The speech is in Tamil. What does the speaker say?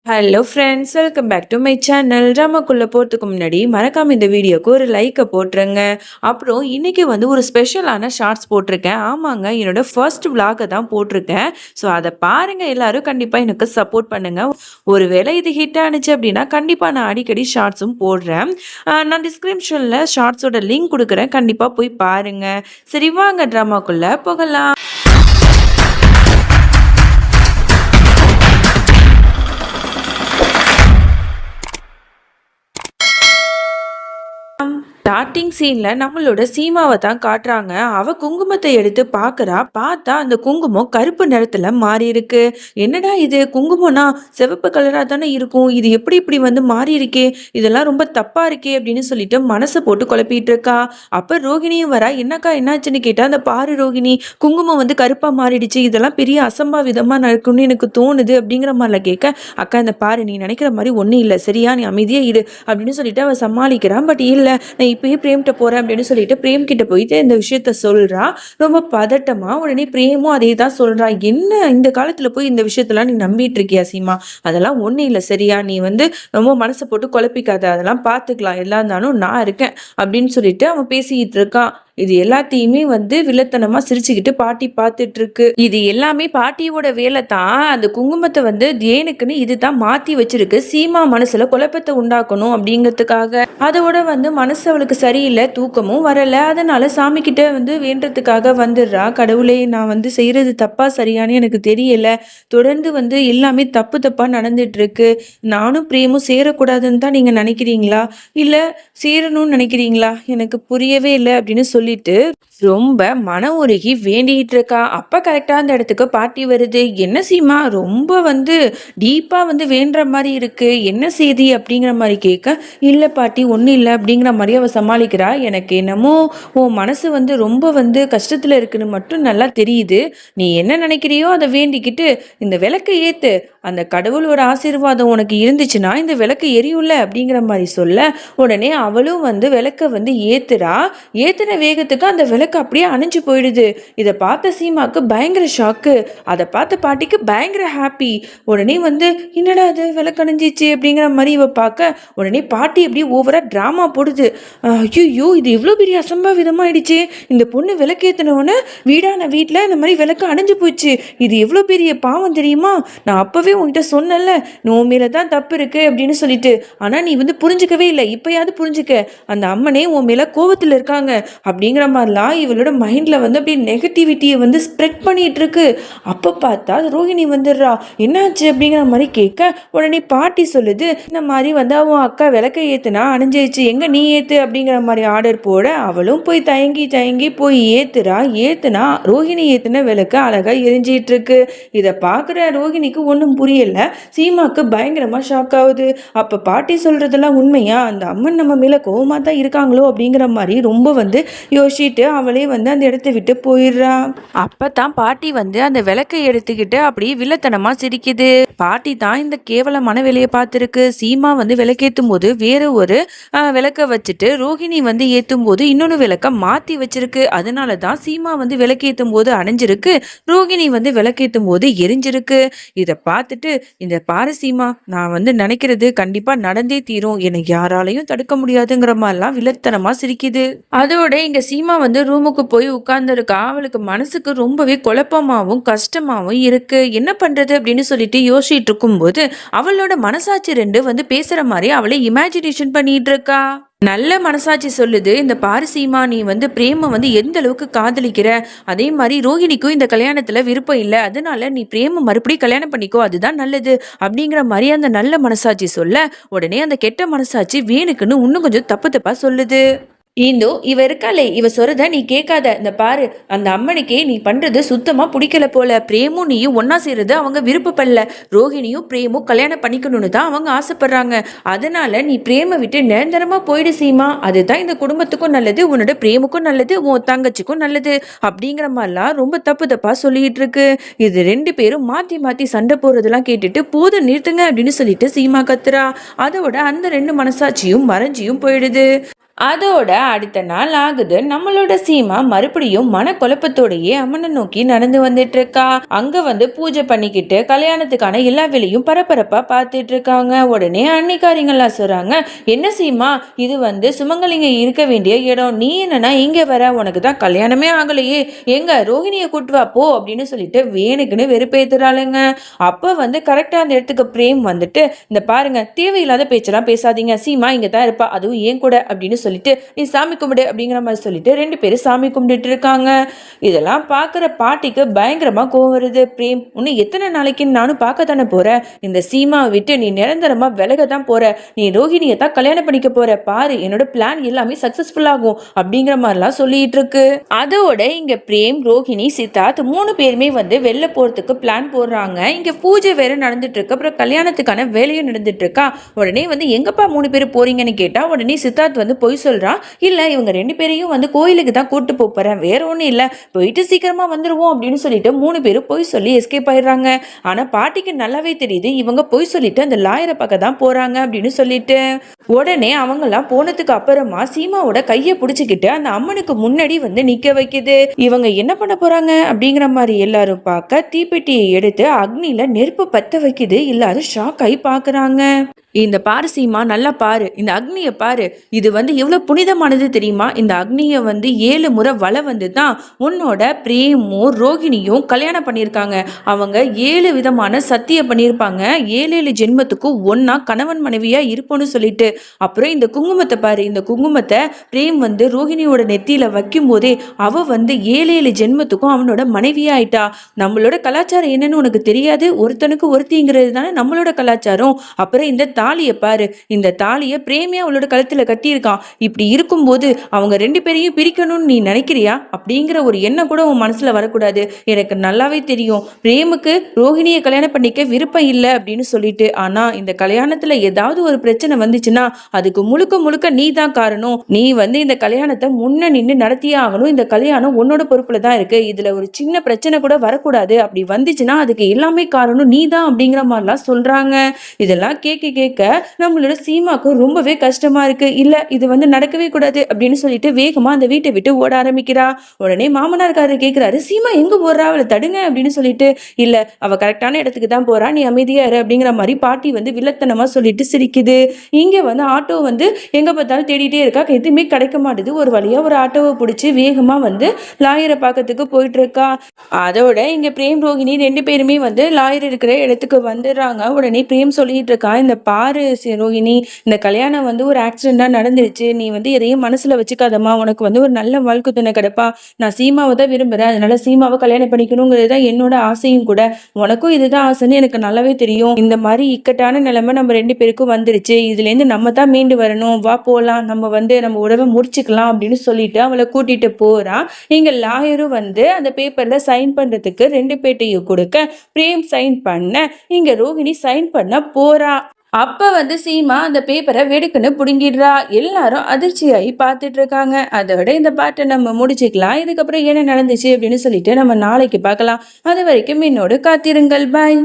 Hello friends, welcome back to my channel. ட்ராமாக்குள்ளே போகிறதுக்கு முன்னாடி மறக்காமல் இந்த வீடியோக்கு ஒரு லைக்கை போட்டுருங்க. அப்புறம் இன்றைக்கி வந்து ஒரு ஸ்பெஷலான ஷார்ட்ஸ் போட்டிருக்கேன். ஆமாங்க, என்னோட ஃபர்ஸ்ட் விலாகை தான் போட்டிருக்கேன். ஸோ அதை பாருங்கள், எல்லோரும் கண்டிப்பாக எனக்கு சப்போர்ட் பண்ணுங்கள். ஒருவேளை இது ஹிட் ஆனிச்சு அப்படின்னா கண்டிப்பாக நான் அடிக்கடி ஷார்ட்ஸும் போடுறேன். நான் டிஸ்கிரிப்ஷனில் ஷார்ட்ஸோட லிங்க் கொடுக்குறேன், கண்டிப்பாக போய் பாருங்கள். சரி வாங்க ட்ராமாக்குள்ளே போகலாம். ஸ்டார்டிங் சீன்ல நம்மளோட சீமாவை தான் காட்டுறாங்க. அவ குங்குமத்தை எடுத்து பார்க்கறா. பார்த்தா அந்த குங்குமம் கருப்பு நிறத்துல மாறி இருக்கு. என்னடா இது, குங்குமம்னா சிவப்பு கலரா தானே இருக்கும், இது எப்படி இப்படி வந்து மாறி இருக்கே, இதெல்லாம் ரொம்ப தப்பா இருக்கே அப்படின்னு சொல்லிட்டு மனசை போட்டு குழப்பிட்டு இருக்கா. அப்ப ரோகிணியும் வரா. என்னக்கா என்னாச்சுன்னு கேட்டா, அந்த பாரு ரோகிணி, குங்குமம் வந்து கருப்பா மாறிடுச்சு, இதெல்லாம் பெரிய அசம்பாவிதமா நடக்கும்னு எனக்கு தோணுது அப்படிங்கிற மாதிரில கேட்க, அக்கா இந்த பாரு, நீ நினைக்கிற மாதிரி ஒன்றும் இல்லை சரியா, நீ அமைதியே இரு அப்படின்னு சொல்லிட்டு அவ சமாளிக்கிறான். பட் இல்லை, நான் இப்பயே பிரேம்கிட்ட போறேன் அப்படின்னு சொல்லிட்டு பிரேம் கிட்ட போயிட்டு இந்த விஷயத்த சொல்றா. ரொம்ப பதட்டமா. உடனே பிரேமும் அதே தான் சொல்றா. என்ன இந்த காலத்துல போய் இந்த விஷயத்தெல்லாம் நீ நம்பிட்டு இருக்கியா சீமா, அதெல்லாம் ஒண்ணும் இல்லை சரியா, நீ வந்து ரொம்ப மனசை போட்டு குழப்பிக்காத, அதெல்லாம் பார்த்துக்கலாம், எல்லாம் இருந்தாலும் நான் இருக்கேன் அப்படின்னு சொல்லிட்டு அவன் பேசிக்கிட்டு இருக்கான். இது எல்லாத்தையுமே வந்து வில்லத்தனமா சிரிச்சுக்கிட்டு பாட்டி பார்த்துட்டு இருக்கு. இது எல்லாமே பாட்டியோட வேலை தான். அந்த குங்குமத்தை வந்து தேனுக்குன்னு இதுதான் மாத்தி வச்சிருக்கு, சீமா மனசுல குழப்பத்தை உண்டாக்கணும் அப்படிங்கிறதுக்காக. அதோட வந்து மனசு அவளுக்கு சரியில்லை, தூக்கமும் வரல. அதனால சாமி கிட்ட வந்து வேண்டதுக்காக வந்துடுறா. கடவுளே, நான் வந்து செய்யறது தப்பா சரியானு எனக்கு தெரியல, தொடர்ந்து வந்து எல்லாமே தப்பு தப்பா நடந்துட்டு இருக்கு, நானும் பிரேமும் சேரக்கூடாதுன்னு தான் நீங்க நினைக்கிறீங்களா, இல்ல சேரணும்னு நினைக்கிறீங்களா, எனக்கு புரியவே இல்லை அப்படின்னு சொல்லிட்டு ரொம்ப மன உருகி வேண்டிகிட்டு இருக்கா. அப்ப கரெக்டா அந்த இடத்துக்கு பாட்டி வருது. என்ன சீமா, ரொம்ப வந்து டீப்பா வந்து வேண்டுற மாதிரி இருக்கு, என்ன செய்தி அப்படிங்கிற மாதிரி கேட்க, இல்லை பாட்டி ஒன்றும் இல்லை அப்படிங்கிற மாதிரி அவ சமாளிக்கிறா. எனக்கு என்னமோ உன் மனசு வந்து ரொம்ப வந்து கஷ்டத்துல இருக்குன்னு மட்டும் நல்லா தெரியுது, நீ என்ன நினைக்கிறியோ அதை வேண்டிக்கிட்டு இந்த விளக்கை ஏத்து, அந்த கடவுளோட ஆசீர்வாதம் உனக்கு இருந்துச்சுன்னா இந்த விளக்கு எரியும்ல அப்படிங்கிற மாதிரி சொல்ல, உடனே அவளும் வந்து விளக்க வந்து ஏத்துறா. ஏத்துன வேகத்துக்கு அந்த விளக்கு அப்படியே அணைஞ்சு போயிடுது. இதை பார்த்த சீமாக்கு பயங்கர ஷாக்கு. அதை பார்த்த பாட்டிக்கு பயங்கர ஹாப்பி. உடனே வந்து என்னடா அது விளக்கு அணைஞ்சிச்சு அப்படிங்கிற மாதிரி இவ பார்க்க, உடனே பாட்டி அப்படியே ஓவரா டிராமா போடுது. ஐயோ, இது இவ்வளோ பெரிய அசம்பாவிதமாயிடுச்சு, இந்த பொண்ணு விளக்கேற்றினவுடனே வீடான வீட்டில் இந்த மாதிரி விளக்கு அணைஞ்சு போச்சு, இது எவ்வளோ பெரிய பாவம் தெரியுமா, நான் அப்பவே உன்கிட்ட சொன்னல உன் மேல தான் தப்பு இருக்கு அப்படின்னு சொல்லிட்டு, ஆனா நீ வந்து புரிஞ்சுக்கவே இல்லை, இப்பயாவது புரிஞ்சுக்க, அந்த அம்மனே உன் மேல கோவத்தில் இருக்காங்க அப்படிங்கிற மாதிரிலாம் இவளோட மைண்ட்ல வந்து அப்படியே நெகட்டிவிட்டியை வந்து ஸ்ப்ரெட் பண்ணிட்டு இருக்கு. அப்ப பார்த்தா ரோஹிணி வந்துடுறா. என்னாச்சு அப்படிங்கிற மாதிரி கேட்க, உடனே பாட்டி சொல்லுது, இந்த மாதிரி வந்து அவன் அக்கா விளக்க ஏத்துனா அணைஞ்சிச்சு, எங்க நீ ஏத்து அப்படிங்கிற மாதிரி ஆர்டர் போட, அவளும் போய் தயங்கி தயங்கி போய் ஏத்துனா ரோஹிணி ஏத்துன விளக்கு அழகா எரிஞ்சிட்டு இருக்கு. இதை பார்க்குற ரோஹிணிக்கு ஒன்றும் புரியல. சீமாக்கு பயங்கரமா ஷாக் ஆகுது. அப்ப பாட்டி சொல்றதெல்லாம் உண்மையா, அந்த அம்மன் நம்ம மேல கோவமா தான் இருக்காங்களோ அப்படிங்கிற மாதிரி ரொம்ப வந்து யோசிச்சுட்டு அவளே வந்து அந்த இடத்த விட்டு போயிடுறா. அப்பதான் பாட்டி வந்து அந்த விளக்கை எடுத்துக்கிட்டு அப்படியே வில்லத்தனமா சிரிக்குது. பாட்டி தான் இந்த கேவலமான வேலையை பார்த்துருக்கு. சீமா வந்து விளக்கேற்றும் போது வேற ஒரு விளக்க வச்சுட்டு ரோஹிணி வந்து ஏற்றும் போது இன்னொன்று விளக்க மாத்தி வச்சிருக்கு. அதனாலதான் சீமா வந்து விளக்கேற்றும் போது அணைஞ்சிருக்கு, ரோஹிணி வந்து விளக்கேற்றும் போது எரிஞ்சிருக்கு. இதை பார்த்துட்டு, இந்த பாரு சீமா, நான் வந்து நினைக்கிறது கண்டிப்பா நடந்தே தீரும், என்னை யாராலையும் தடுக்க முடியாதுங்கிற மாதிரிலாம் வில்லத்தனமா சிரிக்குது. அதோட இங்க சீமா வந்து ரூமுக்கு போய் உட்கார்ந்துருக்கா. அவளுக்கு மனசுக்கு ரொம்பவே குழப்பமாவும் கஷ்டமாவும் இருக்கு. என்ன பண்றது அப்படின்னு சொல்லிட்டு யோசிச்சுட்டு இருக்கும்போது அவளோட மனசாட்சி ரெண்டு வந்து பேசுற மாதிரி அவளை இமேஜினேஷன் பண்ணிட்டு இருக்கா. நல்ல மனசாட்சி சொல்லுது, இந்த பாரு சீமா, நீ வந்து பிரேம வந்து எந்த அளவுக்கு காதலிக்கிற, அதே மாதிரி ரோஹிணிக்கும் இந்த கல்யாணத்துல விருப்பம் இல்லை, அதனால நீ பிரேம மறுபடியும் கல்யாணம் பண்ணிக்கோ, அதுதான் நல்லது அப்படிங்கிற மாதிரி அந்த நல்ல மனசாட்சி சொல்ல, உடனே அந்த கெட்ட மனசாட்சி வேணுக்குன்னு இன்னும் கொஞ்சம் தப்பு தப்பா சொல்லுது. இவ இருக்காளே, இவ சொல்றத நீ கேட்காத, இந்த பாரு, அந்த அம்மனுக்கே நீ பண்றது சுத்தமா பிடிக்கல போல, பிரேமும் நீயும் ஒன்னா சேருது அவங்க விருப்பப்படல, ரோஹிணியும் பிரேமும் கல்யாணம் பண்ணிக்கணும்னு தான் அவங்க ஆசைப்படுறாங்க, அதனால நீ பிரேம விட்டு நிரந்தரமா போயிடு சீமா, அதுதான் இந்த குடும்பத்துக்கும் நல்லது, உன்னோட பிரேமுக்கும் நல்லது, உன் தங்கச்சிக்கும் நல்லது அப்படிங்கிற மாதிரிலாம் ரொம்ப தப்பு தப்பா சொல்லிட்டு இருக்கு. இது ரெண்டு பேரும் மாத்தி மாத்தி சண்டை போடுறதெல்லாம் கேட்டுட்டு போதும் நிறுத்துங்க அப்படின்னு சொல்லிட்டு சீமா கத்துறா. அதோட அந்த ரெண்டு மனசாட்சியும் மறைஞ்சியும் போயிடுது. அதோட அடுத்த நாள் ஆகுது. நம்மளோட சீமா மறுபடியும் மனக்குழப்பத்தோடயே அம்மனை நோக்கி நடந்து வந்துட்டு இருக்கா. அங்க வந்து பூஜை பண்ணிக்கிட்டு கல்யாணத்துக்கான எல்லா வேலையும் பரபரப்பா பார்த்துட்டு இருக்காங்க. உடனே அன்னிக்காரிங்கெல்லாம் சொல்றாங்க, என்ன சீமா, இது வந்து சுமங்கலிங்க இருக்க வேண்டிய இடம், நீ என்னன்னா இங்க வர, உனக்கு தான் கல்யாணமே ஆகலையே, எங்க ரோகிணியை கூட்டு வா போ அப்படின்னு சொல்லிட்டு வேணுக்குன்னு வெறுப்பேத்துறாளுங்க. அப்ப வந்து கரெக்டா அந்த இடத்துக்கு பிரேம் வந்துட்டு, இந்த பாருங்க, தேவையில்லாத பேச்செல்லாம் பேசாதீங்க, சீமா இங்க தான் இருப்பா, அதுவும் ஏன் கூட அப்படின்னு சொல்லிட்டு நீ சாமி கும்பிடு அப்படிங்கிற மாதிரி சொல்லிட்டு 2 பேரும் சாமி கும்பிட்டுட்டு இருக்காங்க. இதெல்லாம் பார்க்குற பாட்டிக்கு பயங்கரமா கோவம் வருது. பிரேம், இன்னும் எத்தனை நாளைக்கு நானும் பார்க்க தானே போறேன், இந்த சீமாவை விட்டு நீ நிரந்தரமா விலக தான் போற, நீ ரோஹிணியை தான் கல்யாணம் பண்ணிக்க போற, பாரு என்னோட பிளான் எல்லாமே சக்சஸ்ஃபுல் ஆகும் அப்படிங்கிற மாதிரிலாம் சொல்லிட்டு இருக்கு. அதோட இங்க பிரேம், ரோஹிணி, சித்தார்த் 3 பேருமே வந்து வெளில போறதுக்கு பிளான் போடுறாங்க. இங்க பூஜை வேற நடந்துட்டு இருக்கு, அப்புறம் கல்யாணத்துக்கான வேலையும் நடந்துட்டு இருக்கா. உடனே வந்து எங்கப்பா 3 பேர் போறீங்கன்னு கேட்டா உடனே சித்தார்த் வந்து பொய் சொல்றான். இல்ல இவங்க 2 பேரையும் வந்து கோயிலுக்கு தான் கூட்டு போறேன், வேற ஒன்றும் இல்லை, போயிட்டு சீக்கிரமா வந்துருவோம் அப்படின்னு சொல்லிட்டு 3 பேரும் பொய் சொல்லி எஸ்கேப் ஆயிடுறாங்க. ஆனா பாட்டிக்கு நல்லாவே தெரியுது இவங்க பொய் சொல்லிட்டு அந்த லாயரை பக்கம் தான் போறாங்க அப்படின்னு சொல்லிட்டு. உடனே அவங்கெல்லாம் போனதுக்கு அப்புறமா சீமாவோட கையை பிடிச்சிக்கிட்டு அந்த அம்மனுக்கு முன்னாடி வந்து நிக்க வைக்குது. இவங்க என்ன பண்ண போறாங்க அப்படிங்கிற மாதிரி எல்லாரும் பார்க்க தீப்பெட்டியை எடுத்து அக்னியில நெருப்பு பத்த வைக்குது. எல்லாரும் ஷாக் ஆகி பாக்குறாங்க. இந்த பாரு சீமா, நல்லா பாரு, இந்த அக்னியை பாரு, இது வந்து எவ்வளவு புனிதமானது தெரியுமா, இந்த அக்னியை வந்து 7 முறை வலை வந்து தான் உன்னோட பிரேமும் ரோகிணியும் கல்யாணம் பண்ணியிருக்காங்க. அவங்க 7 விதமான சத்தியம் பண்ணியிருப்பாங்க, 7 ஜென்மத்துக்கும் ஒன்னா கணவன் மனைவியா இருப்போம்னு சொல்லிட்டு. அப்புறம் இந்த குங்குமத்தை பாரு, இந்த குங்குமத்தை பிரேம் வந்து ரோஹிணியோட நெத்தியில வைக்கும் போதே அவ வந்து 7 ஜென்மத்துக்கும் அவனோட மனைவியா ஆயிட்டா. நம்மளோட கலாச்சாரம் என்னன்னு உனக்கு தெரியாது, ஒருத்தனுக்கு ஒருத்திங்கிறது தானே நம்மளோட கலாச்சாரம். அப்புறம் இந்த தாலியை பாரு, இந்த தாலியை பிரேமியா அவளோட கழுத்துல கட்டியிருக்கான். இப்படி இருக்கும்போது அவங்க 2 பேரையும் பிரிக்கணும்னு நீ நினைக்கிறியா அப்படிங்கிற ஒரு எண்ணம் கூட உன் மனசுல வரக்கூடாது. எனக்கு நல்லாவே தெரியும் பிரேமுக்கு ரோஹிணியை கல்யாணம் பண்ணிக்க விருப்பம் இல்லை அப்படின்னு சொல்லிட்டு. ஆனா இந்த கல்யாணத்துல ஏதாவது ஒரு பிரச்சனை வந்துச்சுன்னா அதுக்கு முழுக்க முழுக்க நீ தான் காரணம். நீ வந்து இந்த கல்யாணத்தை முன்ன நின்று நடத்தியே ஆகணும். இந்த கல்யாணம் உன்னோட பொறுப்புல தான் இருக்கு. இதுல ஒரு சின்ன பிரச்சனை கூட வரக்கூடாது. அப்படி வந்துச்சுன்னா அதுக்கு எல்லாமே காரணம் நீ தான் அப்படிங்கிற மாதிரிலாம் சொல்றாங்க. இதெல்லாம் கேட்க கேட்க நம்மளோட சீமாக்கு ரொம்பவே கஷ்டமா இருக்கு. இல்ல இது வந்து நடக்கவே கூடாது அப்படின்னு சொல்லிட்டு வேகமா அந்த வீட்டை விட்டு ஓட ஆரம்பிக்கிறா. உடனே மாமனார்காரர் கேட்கிறாரு, சீமா எங்க போறா, அவளை தடுங்க அப்படின்னு சொல்லிட்டு. இல்ல அவ கரெக்டான இடத்துக்கு தான் போறா, நீ அமைதியா இரு அப்படிங்கிற மாதிரி பாட்டி வந்து வில்லத்தனமா சொல்லிட்டு சிரிக்குது. இங்க வந்து ஆட்டோ வந்து எங்க பார்த்தாலும் தேடிட்டே இருக்கா, எதுவுமே கிடைக்க மாட்டுது. ஒரு வழியா ஒரு ஆட்டோவை பிடிச்சி வேகமா வந்து லாயரை பார்க்கறதுக்கு போயிட்டு இருக்கா. அதோட இங்க பிரேம் ரோஹிணி 2 பேருமே வந்து லாயர் இருக்கிற இடத்துக்கு வந்துடுறாங்க. உடனே பிரேம் சொல்லிட்டு இருக்கா, இந்த பாரு ரோஹிணி, இந்த கல்யாணம் வந்து ஒரு ஆக்சிடென்டா நடந்துருச்சு, நீ வந்து எதையும் மனசுல வச்சுக்காதம்மா, உனக்கு வந்து ஒரு நல்ல வாழ்க்கை துணை கிடைப்பா, நான் சீமாவை தான் விரும்புறேன், அதனால சீமாவை கல்யாணம் பண்ணிக்கணுங்கிறது தான் என்னோட ஆசையும் கூட, உனக்கும் இதுதான் ஆசைன்னு எனக்கு நல்லாவே தெரியும். இந்த மாதிரி இக்கட்டான நிலைமை நம்ம 2 பேருக்கும் வந்துருச்சு, இதுல இருந்து நம்ம தான் மீண்டு வரணும், வா போலாம், நம்ம வந்து நம்ம உறவை முடிச்சுக்கலாம் அப்படின்னு சொல்லிட்டு அவளை கூட்டிட்டு போறா. இங்க லாயரும் வந்து அந்த பேப்பர்ல சைன் பண்றதுக்கு 2 பேட்டையும் கொடுக்க பிரேம் சைன் பண்ண இங்க ரோஹிணி சைன் பண்ண போறா. அப்ப வந்து சீமா அந்த பேப்பரை வெடுக்குன்னு புடுங்கிடுறா. எல்லாரும் அதிர்ச்சியாகி பார்த்துட்டு இருக்காங்க. அதோட இந்த பாட்டை நம்ம முடிச்சுக்கலாம். இதுக்கப்புறம் என்ன நடந்துச்சு அப்படின்னு சொல்லிட்டு நம்ம நாளைக்கு பார்க்கலாம். அது வரைக்கும் என்னோடு காத்திருங்கள். பாய்.